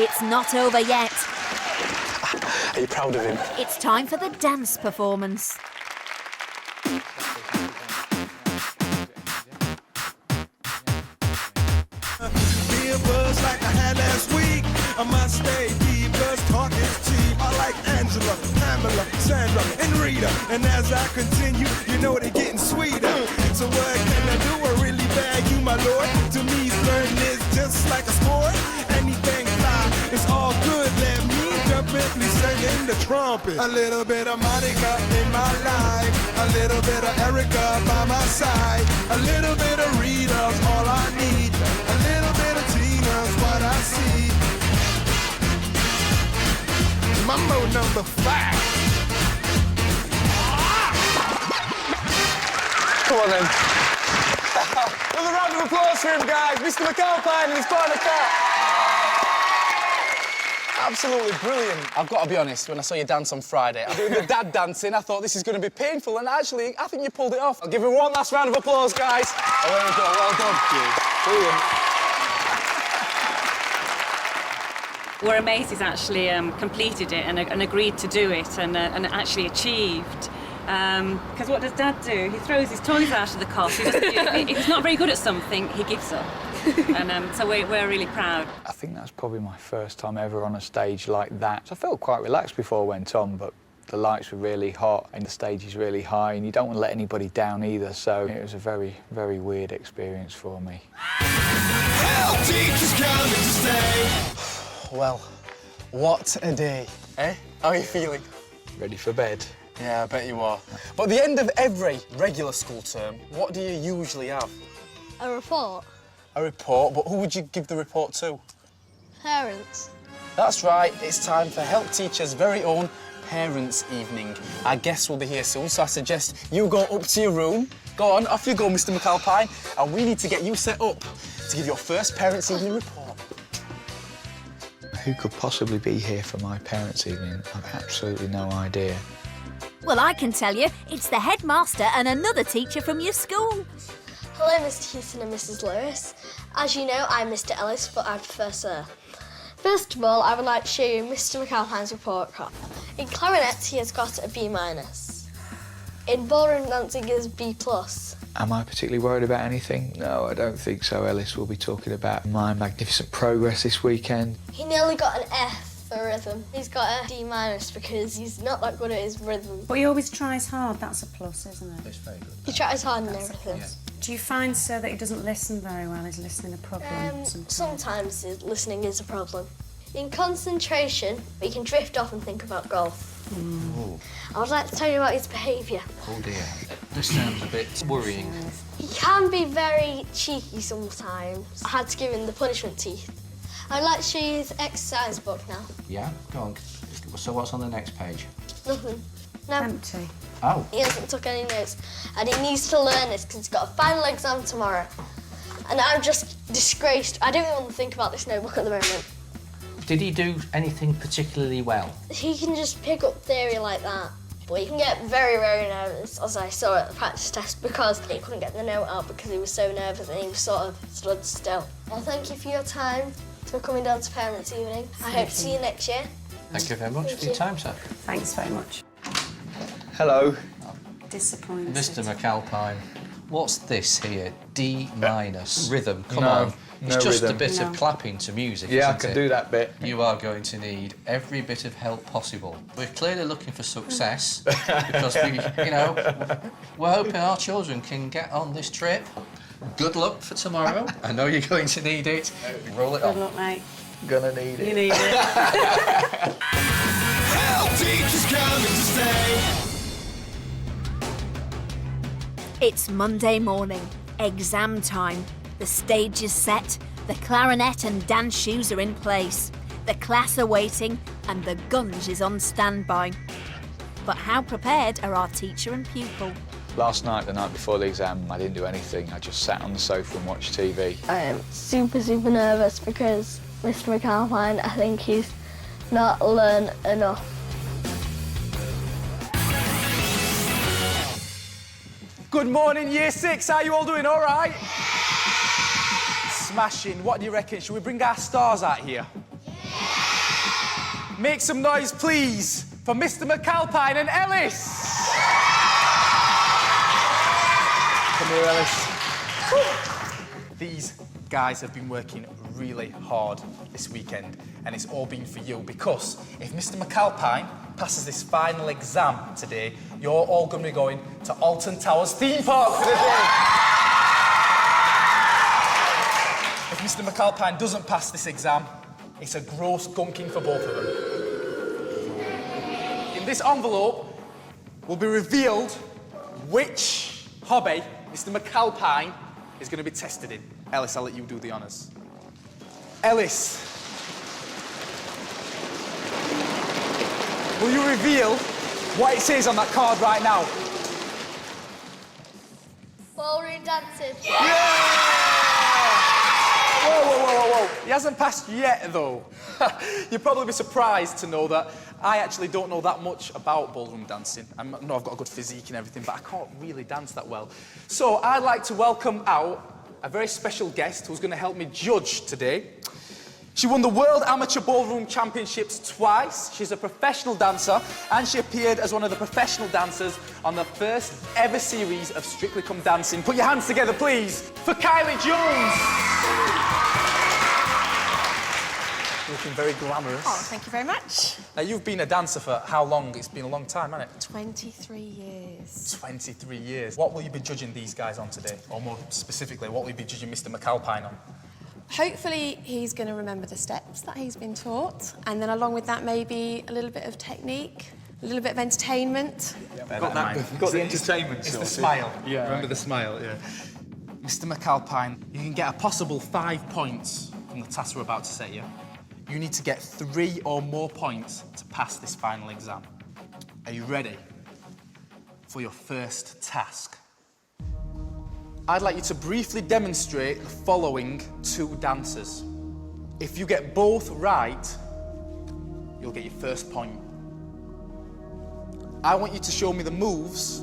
It's not over yet. Are you proud of him? It's time for the dance performance. Be a buzz like I had last week. I must stay deep, cause talk is cheap. I like Angela, Pamela, Sandra, and Rita. And as I continue, you know they're getting sweeter. So what can I do? I really bag you, my lord. To me, flirting is just like a sport. Anything fly, it's all good. Let me jump in, please sing in the trumpet. A little bit of Monica in my life. A little bit of Erica by my side. A little bit of Rita's all I need. A little bit of Tina's what I see. Mambo number 5. Come on then. Another round of applause for him, guys. Mr McAlpine and his partner Kat. Absolutely brilliant. I've got to be honest, when I saw you dance on Friday, doing the dad dancing, I thought this is going to be painful, and actually, I think you pulled it off. I'll give him one last round of applause, guys. Oh, there we go, well done. Brilliant. We're amazed he's actually completed it and agreed to do it and actually achieved. Because what does Dad do? He throws his toys out of the cot. If he's not very good at something, he gives up. And so we're really proud. I think that's probably my first time ever on a stage like that. So I felt quite relaxed before I went on, but the lights were really hot and the stage is really high and you don't want to let anybody down either, so it was a very, very weird experience for me. Well, what a day, eh? How are you feeling? Ready for bed? Yeah, I bet you are. But at the end of every regular school term, what do you usually have? A report? A report, but who would you give the report to? Parents. That's right, it's time for Help Teacher's very own Parents' Evening. Our guests will be here soon, so I suggest you go up to your room. Go on, off you go, Mr McAlpine, and we need to get you set up to give your first Parents' Evening report. Who could possibly be here for my parents' evening? I've absolutely no idea. Well, I can tell you, it's the headmaster and another teacher from your school. Hello, Mr. Houston and Mrs. Lewis. As you know, I'm Mr. Ellis, but I prefer Sir. First of all, I would like to show you Mr. McAlpine's report card. In clarinet, he has got a B-. In ballroom dancing, he is B+. Am I particularly worried about anything? No, I don't think so, Ellis. We'll be talking about my magnificent progress this weekend. He nearly got an F for rhythm. He's got a D- because he's not that good at his rhythm. But he always tries hard, that's a plus, isn't it? It's very good. He tries hard and everything. Yeah. Do you find, sir, that he doesn't listen very well? Is listening a problem? Sometimes listening is a problem. In concentration, we can drift off and think about golf. I would like to tell you about his behaviour. Oh dear. This sounds a bit worrying. He can be very cheeky sometimes. I had to give him the punishment teeth. I'd like to show you his exercise book now. Yeah, go on. So what's on the next page? Nothing. No. Empty. Oh. He hasn't took any notes. And he needs to learn this because he's got a final exam tomorrow. And I'm just disgraced. I don't even want to think about this notebook at the moment. Did he do anything particularly well? He can just pick up theory like that. But he can get very, very nervous, as I saw at the practice test, because he couldn't get the note out because he was so nervous and he was sort of stood still. Well, thank you for your time, for coming down to Parents' Evening. I hope to see you next year. Thank you very much for your time, sir. Thanks very much. Hello. Disappointed. Mr. McAlpine, what's this here? D-. Rhythm, come No, on. no It's just rhythm. a bit No. of clapping to music, Yeah, I isn't can it? do that bit. You are going to need every bit of help possible. We're clearly looking for success because we're hoping our children can get on this trip. Good luck for tomorrow. I know you're going to need it. Roll it Good on. luck, mate. Gonna need it. You need it. Hell, teachers coming to stay. It's Monday morning, exam time. The stage is set, the clarinet and dance shoes are in place. The class are waiting and the gunge is on standby. But how prepared are our teacher and pupil? Last night, the night before the exam, I didn't do anything. I just sat on the sofa and watched TV. I am super, super nervous because Mr. McAlpine, I think he's not learned enough. Good morning, Year 6. How you all doing? All right? Smashing. What do you reckon? Should we bring our stars out here? Yeah. Make some noise, please, for Mr. McAlpine and Ellis. Come here, Ellis. These guys have been working really hard this weekend, and it's all been for you, because if Mr. McAlpine passes this final exam today, you're all going to be going to Alton Towers theme park for the day. If Mr. McAlpine doesn't pass this exam, it's a gross gunking for both of them. In this envelope will be revealed which hobby Mr. McAlpine is going to be tested in. Ellis, I'll let you do the honours. Ellis, will you reveal what it says on that card right now? Ballroom dancing. Whoa, whoa, whoa, whoa, whoa. He hasn't passed yet, though. You'll probably be surprised to know that I actually don't know that much about ballroom dancing. I know I've got a good physique and everything, but I can't really dance that well. So I'd like to welcome out a very special guest who's going to help me judge today. She won the World Amateur Ballroom Championships twice. She's a professional dancer, and she appeared as one of the professional dancers on the first ever series of Strictly Come Dancing. Put your hands together, please, for Kylie Jones. Looking very glamorous. Oh, thank you very much. Now, you've been a dancer for how long? It's been a long time, hasn't it? 23 years. 23 years. What will you be judging these guys on today? Or more specifically, what will you be judging Mr. McAlpine on? Hopefully he's going to remember the steps that he's been taught, and then along with that maybe a little bit of technique, a little bit of entertainment. Got the entertainment. It's the smile. Yeah. Remember the smile, yeah. Mr. McAlpine, you can get a possible 5 points from the task we're about to set you. You need to get 3 or more points to pass this final exam. Are you ready for your first task? I'd like you to briefly demonstrate the following 2 dancers. If you get both right, you'll get your first point. I want you to show me the moves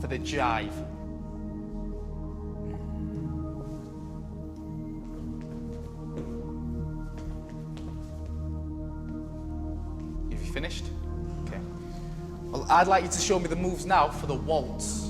for the jive. Have you finished? Okay. Well, I'd like you to show me the moves now for the waltz.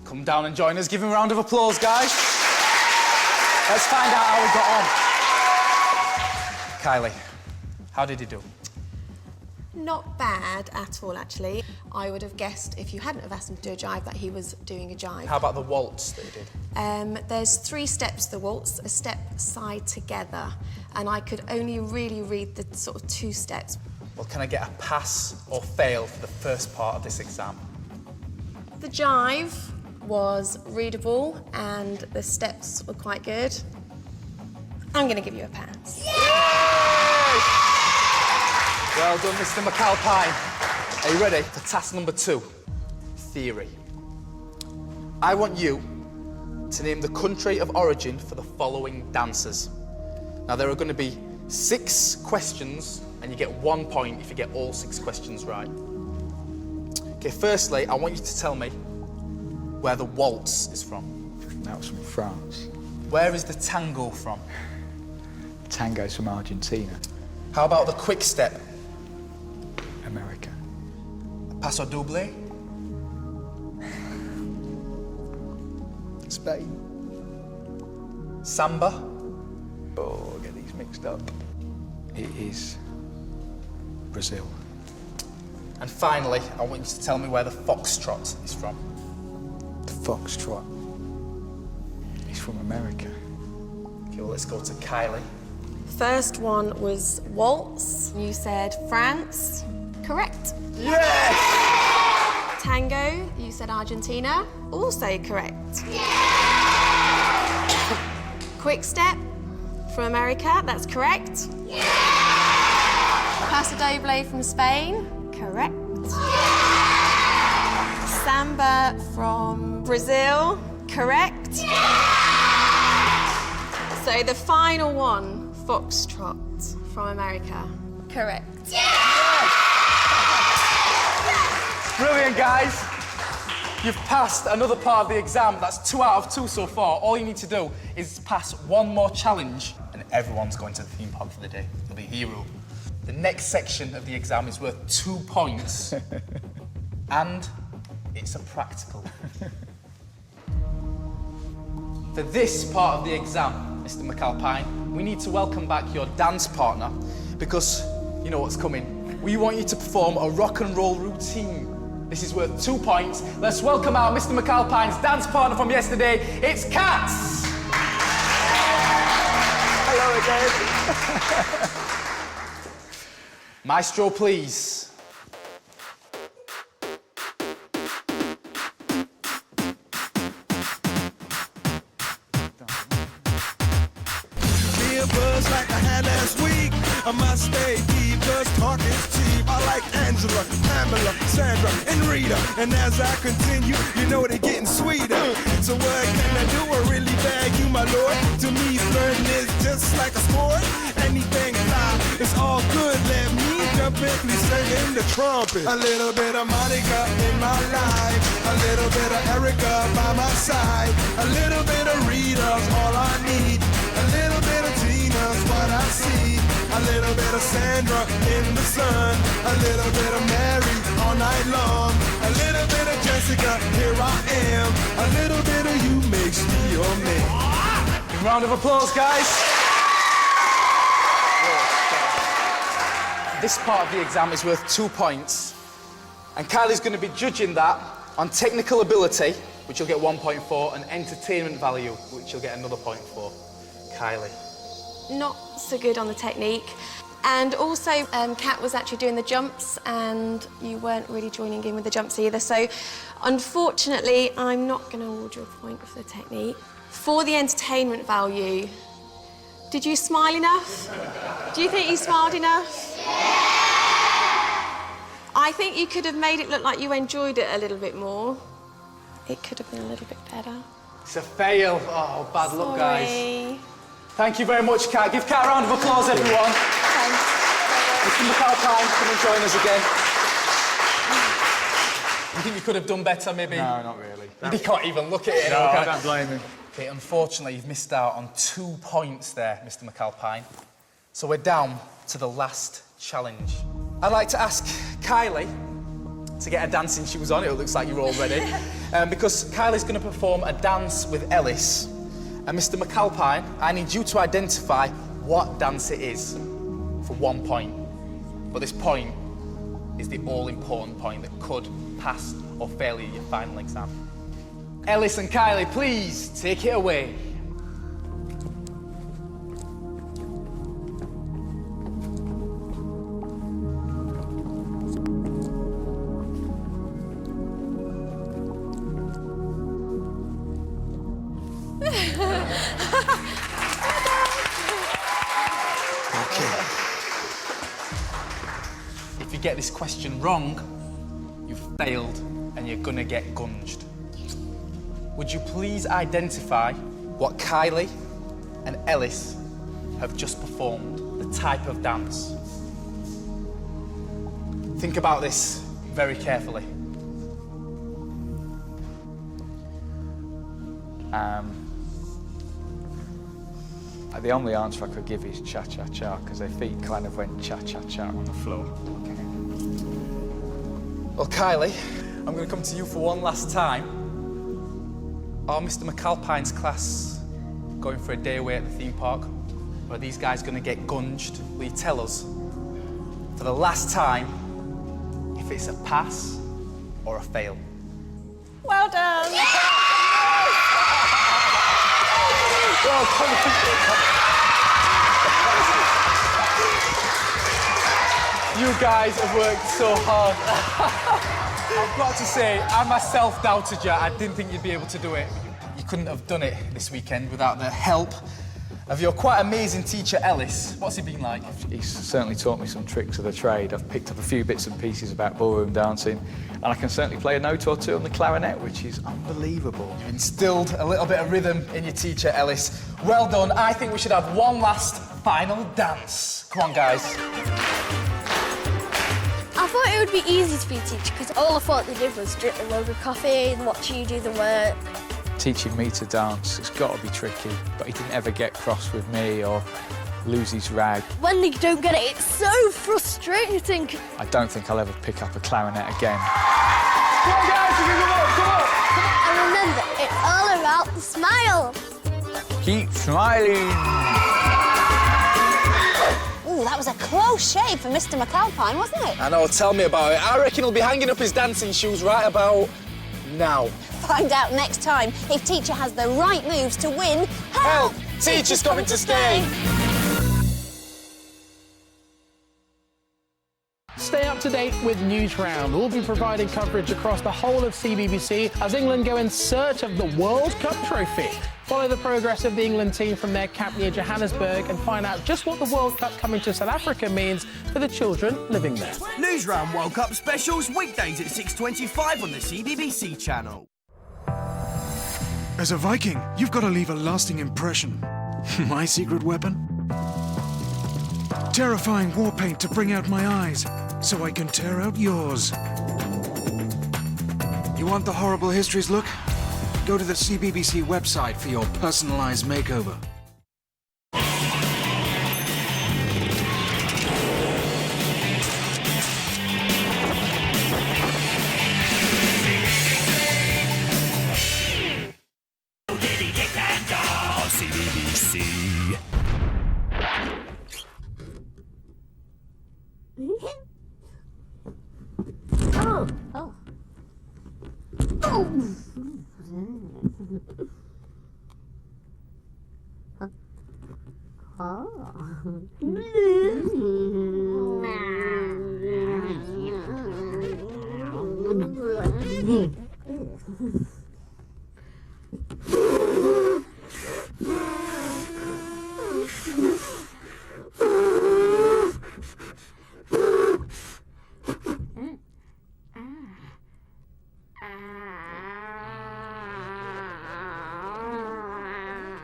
Come down and join us. Give him a round of applause, guys. Let's find out how we got on. Kylie, how did he do? Not bad at all, actually. I would have guessed, if you hadn't have asked him to do a jive, that he was doing a jive. How about the waltz that he did? There's 3 steps to the waltz, a step side together, and I could only really read the sort of 2 steps. Well, can I get a pass or fail for the first part of this exam? The jive was readable and the steps were quite good. I'm going to give you a pass. Well done, Mr. McAlpine. Are you ready for task number 2? Theory. I want you to name the country of origin for the following dancers. Now, there are going to be 6 questions, and you get 1 point if you get all 6 questions right. Okay, firstly, I want you to tell me where the waltz is from. That was from France. Where is the tango from? Tango's from Argentina. How about the quick step? America. Paso doble? Spain. Samba? Oh, I get these mixed up. It is Brazil. And finally, I want you to tell me where the foxtrot is from. The foxtrot is from America. Okay, well, let's go to Kylie. First one was waltz. You said France. Correct. Yes! Tango, you said Argentina. Also correct. Quick step from America. That's correct. Paso doble from Spain. Correct. Samba from Brazil. Correct. So the final one, foxtrot from America. Correct. Brilliant, guys. You've passed another part of the exam. That's 2 out of 2 so far. All you need to do is pass 1 more challenge and everyone's going to the theme park for the day. You'll be a hero. The next section of the exam is worth 2 points and it's a practical. For this part of the exam, Mr. McAlpine, we need to welcome back your dance partner because you know what's coming. We want you to perform a rock and roll routine. This is worth 2 points. Let's welcome out Mr. McAlpine's dance partner from yesterday. It's Katz! Hello again. Maestro, please. Clear buzz like I had last week. I must stay deep, cause talk is cheap. I like Angela, Pamela, Sandra, and Rita. And as I continue, you know they're getting sweeter. So what can I do? I really bag you, my lord. To me, flirting is just like a sport. Anything fly, it's all good. Let me jump in, please sing the trumpet. A little bit of Monica in my life. A little bit of Erica by my side. A little bit of Rita's all I need. A little bit of Tina's what I see. A little bit of Sandra in the sun. A little bit of Mary all night long. A little bit of Jessica, here I am. A little bit of you makes me your man. A round of applause, guys. This part of the exam is worth 2 points. And Kylie's going to be judging that on technical ability, which you'll get 1 point for, and entertainment value, which you'll get another point for. Kylie. Not so good on the technique. And also, Kat was actually doing the jumps and you weren't really joining in with the jumps either. So, unfortunately, I'm not going to award you a point for the technique. For the entertainment value, did you smile enough? Do you think you smiled enough? I think you could have made it look like you enjoyed it a little bit more. It could have been a little bit better. It's a fail. Oh, bad luck, guys. Sorry. Thank you very much, Kat. Give Kat a round of applause, everyone. Thanks. Mr. McAlpine, come and join us again. You think you could have done better, maybe? No, not really. You can't even look at it. No, I don't blame him. Okay, unfortunately, you've missed out on 2 points there, Mr. McAlpine. So we're down to the last challenge. I'd like to ask Kylie to get her dancing shoes on. It looks like you're all ready. Because Kylie's going to perform a dance with Ellis. And Mr. McAlpine, I need you to identify what dance it is for 1 point. But this point is the all-important point that could pass or fail you in your final exam. Ellis and Kylie, please take it away. If you get this question wrong, you've failed and you're gonna get gunged. Would you please identify what Kylie and Ellis have just performed, the type of dance? Think about this very carefully. The only answer I could give is cha-cha-cha, because their feet kind of went cha-cha-cha on the floor. Okay. Well, Kylie, I'm going to come to you for one last time. Are Mr. McAlpine's class going for a day away at the theme park? Or are these guys going to get gunged? Will you tell us, for the last time, if it's a pass or a fail? Well done. Well, come on. You guys have worked so hard. I've got to say, I myself doubted you. I didn't think you'd be able to do it. You couldn't have done it this weekend without the help of your quite amazing teacher, Ellis. What's he been like? He's certainly taught me some tricks of the trade. I've picked up a few bits and pieces about ballroom dancing, and I can certainly play a note or two on the clarinet, which is unbelievable. You instilled a little bit of rhythm in your teacher, Ellis. Well done. I think we should have one last final dance. Come on, guys. I thought it would be easy to be a teacher because all I thought they did was drip them over coffee and watch you do the work. Teaching me to dance, it's got to be tricky, but he didn't ever get cross with me or lose his rag. When they don't get it, it's so frustrating. I don't think I'll ever pick up a clarinet again. Come on, guys, come on. And remember, it's all about the smile. Keep smiling. Ooh, that was a close shave for Mr. McAlpine, wasn't it? I know, tell me about it. I reckon he'll be hanging up his dancing shoes right about now. Find out next time if teacher has the right moves to win. Help! Teacher's coming to stay! Stay up to date with News Round. We'll be providing coverage across the whole of CBBC as England go in search of the World Cup trophy. Follow the progress of the England team from their camp near Johannesburg and find out just what the World Cup coming to South Africa means for the children living there. News Round World Cup specials weekdays at 6:25 on the CBBC channel. As a Viking, you've got to leave a lasting impression. My secret weapon? Terrifying war paint to bring out my eyes, so I can tear out yours. You want the horrible histories look? Go to the CBBC website for your personalised makeover. CBBC. Oh. Oh. Oh.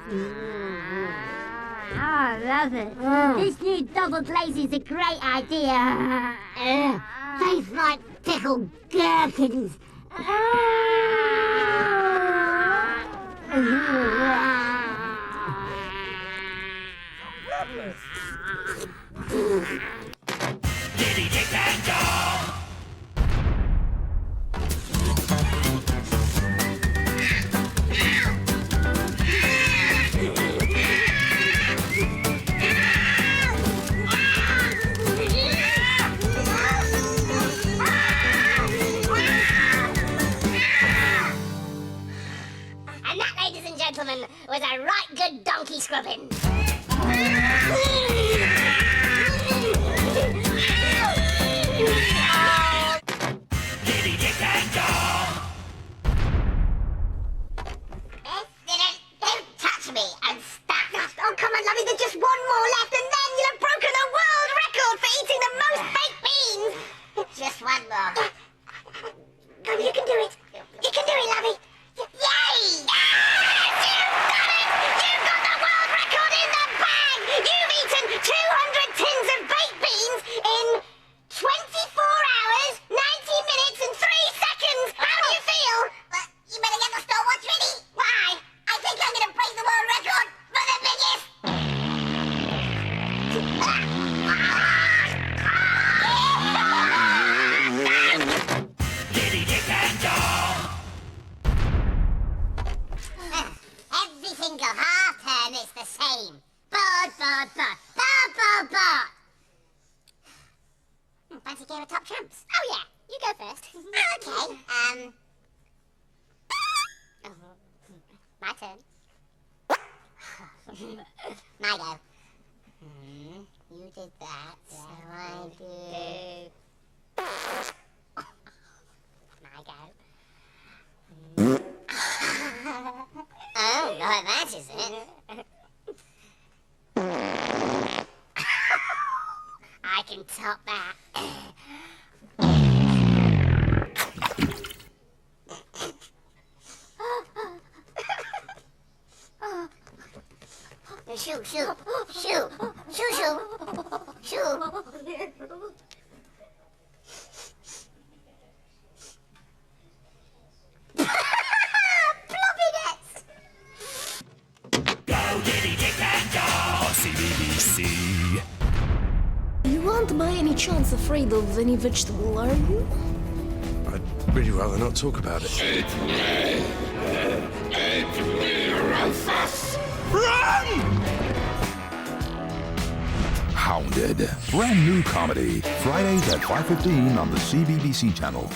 I love it. This new double glaze is a great idea. Tastes like pickled gherkins. Diddy Dick and Dog. And that, ladies and gentlemen, was a right good donkey scrubbing. Diddy Dick and Dog. Don't touch me and stack. Oh, come on, lovey, there's just one more left, and then you'll have broken a world record for eating the most baked beans. Just one more. Come, you can do it. You can do it, lovey. Yay! Yes, you've done it! You've got the world record in the bag! You've eaten 200 tins of baked beans in 24 hours, 90 minutes and 3 seconds! How do you feel? You better get the stopwatch ready. Why? I think I'm going to break the world record for the biggest... Diddy Dick and Dog. Every single half turn is the same. Board, board, board. Board, board, board. Fancy game of top trumps? Oh yeah, you go first. Okay, my turn. My go. You did that, so I do... My go. Oh, no, that is it. I can top that. Shoo, shoo, shoo, shoo, shoo, shoo. Floppiness! Go Diddy Dick and Dog. CBBC. You aren't by any chance afraid of any vegetable, are you? I'd really rather not talk about it. Run! Hounded. Brand new comedy. Fridays at 5:15 on the CBBC channel.